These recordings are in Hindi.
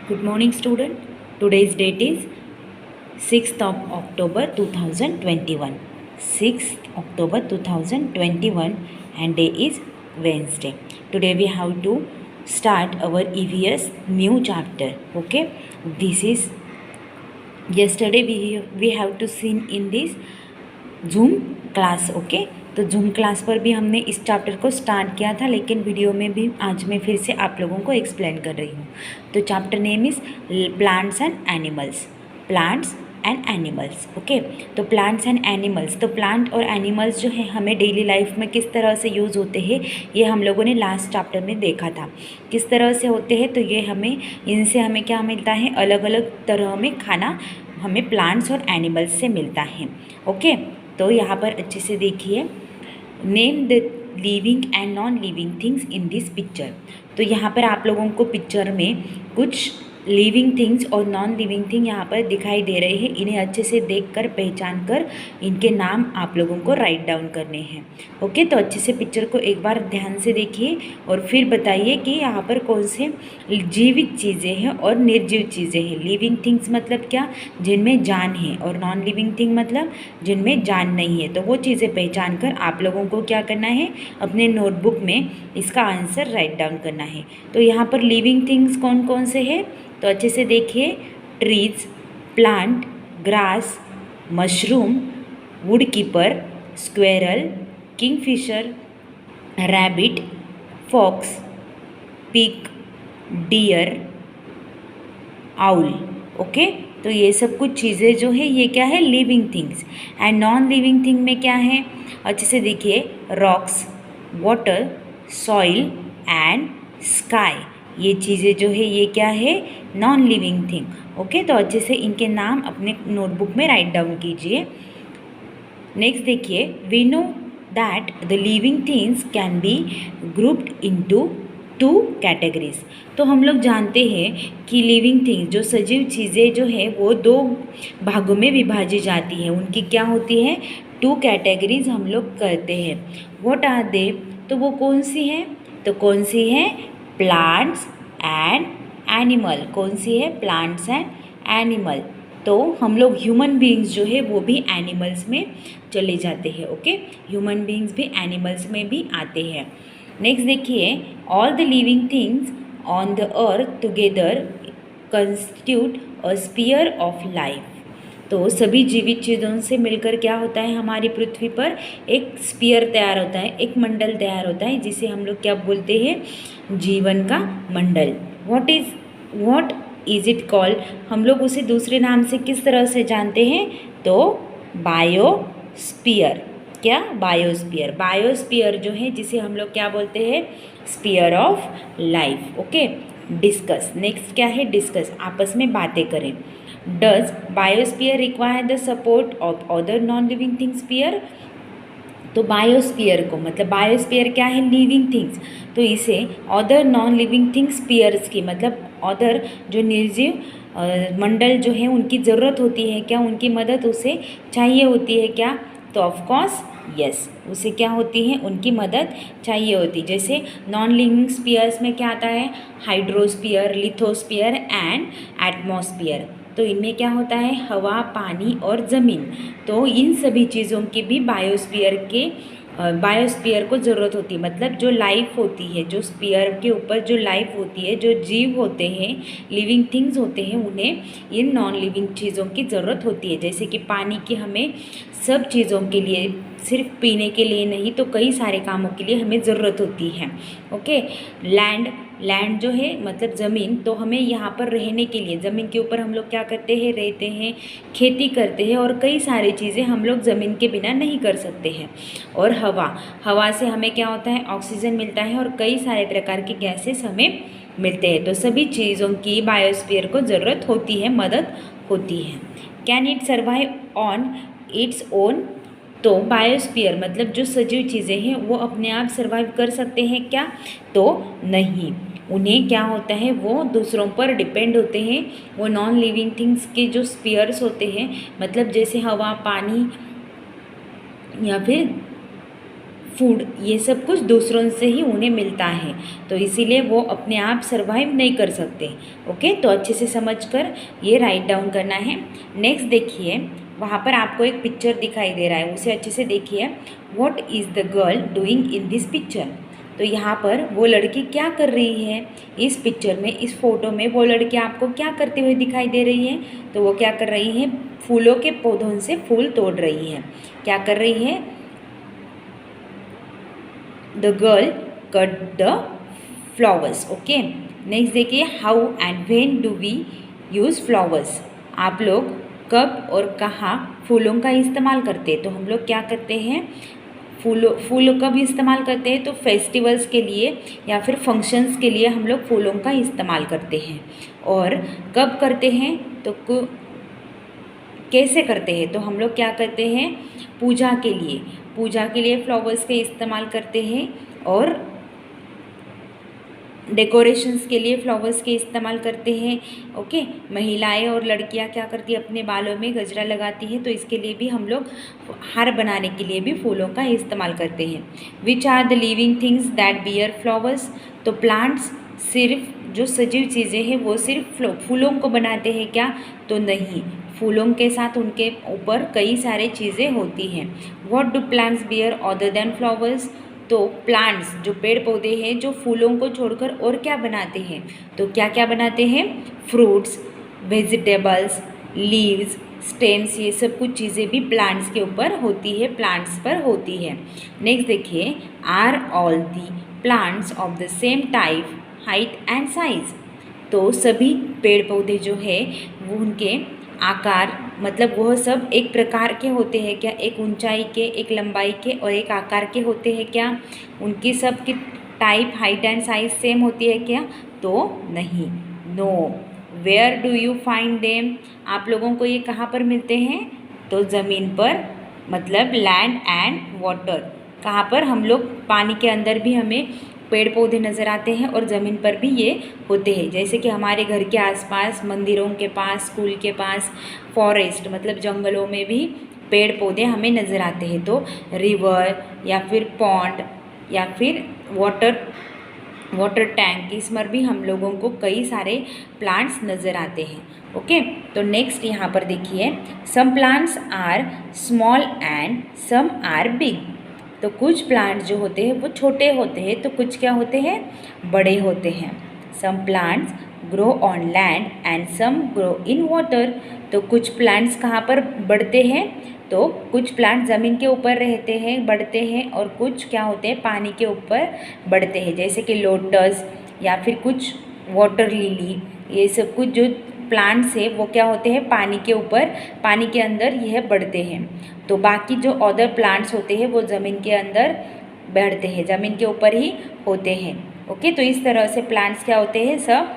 Good morning, student. Today's date is 6th of October 2021. 6th October 2021 and day is Wednesday. Today we have to start our EVS new chapter. Okay, this is yesterday we have to seen in this Zoom class. Okay, तो जूम क्लास पर भी हमने इस चैप्टर को स्टार्ट किया था, लेकिन वीडियो में भी आज मैं फिर से आप लोगों को एक्सप्लेन कर रही हूँ। तो chapter name is plants and animals. Plants and animals. Okay, तो प्लांट्स एंड एनिमल्स, तो प्लांट और एनिमल्स जो है हमें डेली लाइफ में किस तरह से यूज़ होते हैं ये हम लोगों ने लास्ट चैप्टर में देखा था। किस तरह से होते हैं, तो ये हमें इनसे हमें क्या मिलता है, अलग अलग तरह में खाना हमें प्लांट्स और एनिमल्स से मिलता है। ओके, तो यहाँ पर अच्छे से देखिए, name the living and non living things in this picture. तो यहाँ पर आप लोगों को पिक्चर में कुछ लिविंग थिंग्स और नॉन लिविंग थिंग यहाँ पर दिखाई दे रहे हैं। इन्हें अच्छे से देखकर पहचान कर इनके नाम आप लोगों को राइट डाउन करने हैं। ओके, तो अच्छे से पिक्चर को एक बार ध्यान से देखिए और फिर बताइए कि यहाँ पर कौन से जीवित चीज़ें हैं और निर्जीव चीज़ें हैं। लिविंग थिंग्स मतलब क्या, जिनमें जान है, और नॉन लिविंग थिंग मतलब जिनमें जान नहीं है। तो वो चीज़ें पहचान कर आप लोगों को क्या करना है, अपने नोटबुक में इसका आंसर राइट डाउन करना है। तो यहाँ पर लिविंग थिंग्स कौन कौन से हैं, तो अच्छे से देखिए, trees, plant, grass, mushroom, wood keeper, squirrel, kingfisher, rabbit, fox, pig, deer, owl. Okay, तो ये सब कुछ चीज़ें जो है ये क्या है, living things. And non living thing में क्या है, अच्छे से देखिए, rocks, water, soil and sky. ये चीज़ें जो है ये क्या है, नॉन लिविंग थिंग। ओके, तो अच्छे से इनके नाम अपने नोटबुक में राइट डाउन कीजिए। नेक्स्ट देखिए, we know that the living things can be grouped into 2 categories. तो हम लोग जानते हैं कि लिविंग थिंग्स जो सजीव चीज़ें जो है वो 2 भागों में विभाजित जाती है। उनकी क्या होती है, 2 कैटेगरीज हम लोग करते हैं। व्हाट आर दे, तो वो कौन सी है, तो कौन सी है, प्लांट्स एंड एनिमल। कौन सी है, प्लांट्स एंड एनिमल। तो हम लोग ह्यूमन बीइंग्स जो है वो भी एनिमल्स में चले जाते हैं। ओके, ह्यूमन बीइंग्स भी एनिमल्स में भी आते हैं। नेक्स्ट देखिए, all the living things on the earth together constitute a sphere of life. तो सभी जीवित चीज़ों से मिलकर क्या होता है, हमारी पृथ्वी पर एक स्फीयर तैयार होता है, एक मंडल तैयार होता है, जिसे हम लोग क्या बोलते हैं, जीवन का मंडल। व्हाट इज़ इट कॉल्ड, हम लोग उसे दूसरे नाम से किस तरह से जानते हैं, तो बायोस्फीयर। क्या, बायोस्फीयर। बायोस्फीयर जो है जिसे हम लोग क्या बोलते हैं, sphere of life. Okay, discuss. Next क्या है, डिस्कस, आपस में बातें करें। Does biosphere require the support of other non living thing sphere. तो बायोस्फीयर को मतलब बायोस्फीयर क्या है, लिविंग थिंग्स, तो इसे other non living thing spheres की मतलब अदर जो निर्जीव मंडल जो है उनकी ज़रूरत होती है क्या, उनकी मदद उसे चाहिए होती है क्या, तो ऑफकोर्स यस, उसे क्या होती है, उनकी मदद चाहिए होती। जैसे नॉन लिविंग स्फीयर्स में क्या आता है, हाइड्रोस्फीयर, लिथोस्फीयर एंड एटमॉस्फीयर। तो इनमें क्या होता है, हवा, पानी और ज़मीन। तो इन सभी चीज़ों की भी बायोस्फीयर को ज़रूरत होती है। मतलब जो लाइफ होती है, जो स्फीयर के ऊपर जो लाइफ होती है, जो जीव होते हैं, लिविंग थिंग्स होते हैं, उन्हें इन नॉन लिविंग चीज़ों की ज़रूरत होती है। जैसे कि पानी की हमें सब चीज़ों के लिए, सिर्फ पीने के लिए नहीं तो कई सारे कामों के लिए हमें ज़रूरत होती है। ओके, लैंड जो है मतलब ज़मीन, तो हमें यहाँ पर रहने के लिए ज़मीन के ऊपर हम लोग क्या करते हैं, रहते हैं, खेती करते हैं, और कई सारी चीज़ें हम लोग ज़मीन के बिना नहीं कर सकते हैं। और हवा से हमें क्या होता है, ऑक्सीजन मिलता है, और कई सारे प्रकार के गैसेस हमें मिलते हैं। तो सभी चीज़ों की बायोस्फीयर को ज़रूरत होती है, मदद होती है। Can it survive on its own. तो बायोस्फीयर मतलब जो सजीव चीज़ें हैं वो अपने आप सर्वाइव कर सकते हैं क्या, तो नहीं, उन्हें क्या होता है, वो दूसरों पर डिपेंड होते हैं। वो नॉन लिविंग थिंग्स के जो स्फीयर्स होते हैं, मतलब जैसे हवा, पानी या फिर फूड, ये सब कुछ दूसरों से ही उन्हें मिलता है, तो इसीलिए वो अपने आप सर्वाइव नहीं कर सकते। ओके, तो अच्छे से समझकर ये राइट डाउन करना है। नेक्स्ट देखिए, वहाँ पर आपको एक पिक्चर दिखाई दे रहा है, उसे अच्छे से देखिए। What is the girl doing in this picture? तो यहाँ पर वो लड़की क्या कर रही है? इस पिक्चर में, इस फोटो में वो लड़की आपको क्या करते हुए दिखाई दे रही है? तो वो क्या कर रही है? फूलों के पौधों से फूल तोड़ रही है। क्या कर रही है? The girl cut the flowers. Okay, next देखिए, how and when do we use flowers? आप लोग कब और कहाँ फूलों का इस्तेमाल करते हैं? तो हम लोग क्या करते हैं, फूल कब इस्तेमाल करते हैं? तो फेस्टिवल्स के लिए या फिर फंक्शंस के लिए हम लोग फूलों का इस्तेमाल करते हैं। और कब करते हैं? तो कैसे करते हैं? तो हम लोग क्या करते हैं, पूजा के लिए फ्लावर्स के इस्तेमाल करते हैं, और डेकोरेशंस के लिए फ्लावर्स के इस्तेमाल करते हैं। ओके, महिलाएं और लड़कियां क्या करती है, अपने बालों में गजरा लगाती है, तो इसके लिए भी हम लोग हार बनाने के लिए भी फूलों का इस्तेमाल करते हैं। Which are the living things that bear flowers? तो प्लांट्स सिर्फ जो सजीव चीज़ें हैं वो सिर्फ फूलों को बनाते हैं क्या? तो नहीं, फूलों के साथ उनके ऊपर कई सारे चीज़ें होती हैं। What do plants bear other than flowers? तो प्लांट्स, जो पेड़ पौधे हैं, जो फूलों को छोड़कर और क्या बनाते हैं? तो क्या क्या बनाते हैं? फ्रूट्स, वेजिटेबल्स, लीव्स, स्टेम्स, ये सब कुछ चीज़ें भी प्लांट्स के ऊपर होती है, प्लांट्स पर होती है। नेक्स्ट देखिए, are all the plants of the same type, height and size? तो सभी पेड़ पौधे जो है वो उनके आकार, मतलब वह सब एक प्रकार के होते हैं क्या? एक ऊंचाई के, एक लंबाई के और एक आकार के होते हैं क्या? उनकी सब की type, height and size same होती है क्या? तो नहीं, no. Where do you find them? आप लोगों को ये कहाँ पर मिलते हैं? तो ज़मीन पर, मतलब लैंड एंड वाटर। कहाँ पर? हम लोग पानी के अंदर भी हमें पेड़ पौधे नज़र आते हैं और ज़मीन पर भी ये होते हैं, जैसे कि हमारे घर के आसपास, मंदिरों के पास, स्कूल के पास, फॉरेस्ट मतलब जंगलों में भी पेड़ पौधे हमें नज़र आते हैं। तो रिवर या फिर पॉन्ड या फिर वाटर टैंक, इसमें भी हम लोगों को कई सारे प्लांट्स नज़र आते हैं। ओके, तो नेक्स्ट यहाँ पर देखिए, some plants are small and some are big. तो कुछ प्लांट जो होते हैं वो छोटे होते हैं, तो कुछ क्या होते हैं, बड़े होते हैं। Some plants grow on land and some grow in water. तो कुछ प्लांट्स कहाँ पर बढ़ते हैं? तो कुछ प्लांट ज़मीन के ऊपर रहते हैं, बढ़ते हैं, और कुछ क्या होते हैं, पानी के ऊपर बढ़ते हैं, जैसे कि लोटस या फिर कुछ वाटर लिली। ये सब कुछ जो प्लांट्स है वो क्या होते हैं, पानी के ऊपर, पानी के अंदर यह बढ़ते हैं। तो बाकी जो अदर प्लांट्स होते हैं वो ज़मीन के अंदर बढ़ते हैं, ज़मीन के ऊपर ही होते हैं। ओके, तो इस तरह से प्लांट्स क्या होते हैं, सब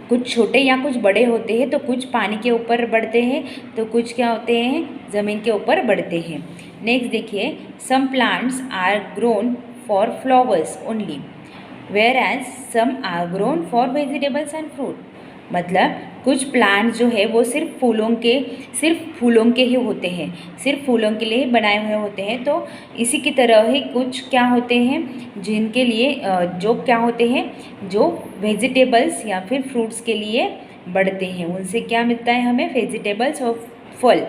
कुछ छोटे या कुछ बड़े होते हैं। तो कुछ पानी के ऊपर बढ़ते हैं, तो कुछ क्या होते हैं, ज़मीन के ऊपर बढ़ते हैं। नेक्स्ट देखिए, some plants are grown for flowers only, whereas some are grown for vegetables and fruit. मतलब कुछ प्लांट जो है वो सिर्फ फूलों के ही होते हैं, सिर्फ फूलों के लिए बनाए हुए होते हैं। तो इसी की तरह ही कुछ क्या होते हैं, जिनके लिए जो क्या होते हैं, जो वेजिटेबल्स या फिर फ्रूट्स के लिए बढ़ते हैं, उनसे क्या मिलता है हमें, वेजिटेबल्स और फल।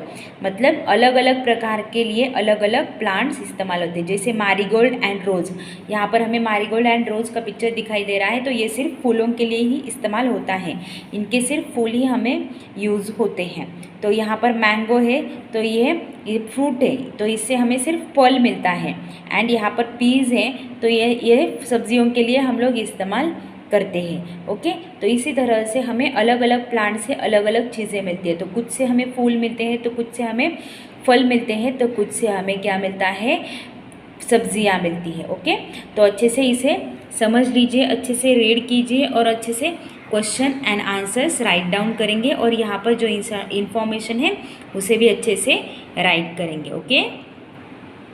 मतलब अलग अलग प्रकार के लिए अलग अलग प्लांट्स इस्तेमाल होते हैं, जैसे मारीगोल्ड एंड रोज़। यहाँ पर हमें मारीगोल्ड एंड रोज़ का पिक्चर दिखाई दे रहा है, तो ये सिर्फ फूलों के लिए ही इस्तेमाल होता है, इनके सिर्फ फूल ही हमें यूज़ होते हैं। तो यहाँ पर मैंगो है, तो ये फ्रूट है, तो इससे हमें सिर्फ फल मिलता है। एंड यहाँ पर पीज़ है, तो ये सब्जियों के लिए हम लोग इस्तेमाल करते हैं। ओके, तो इसी तरह से हमें अलग अलग प्लांट से अलग अलग चीज़ें मिलती है। तो कुछ से हमें फूल मिलते हैं, तो कुछ से हमें फल मिलते हैं, तो कुछ से हमें क्या मिलता है, सब्जियां मिलती है। ओके, तो अच्छे से इसे समझ लीजिए, अच्छे से रीड कीजिए और अच्छे से question and answers write down करेंगे, और यहाँ पर जो इंफॉर्मेशन है उसे भी अच्छे से राइट करेंगे। ओके।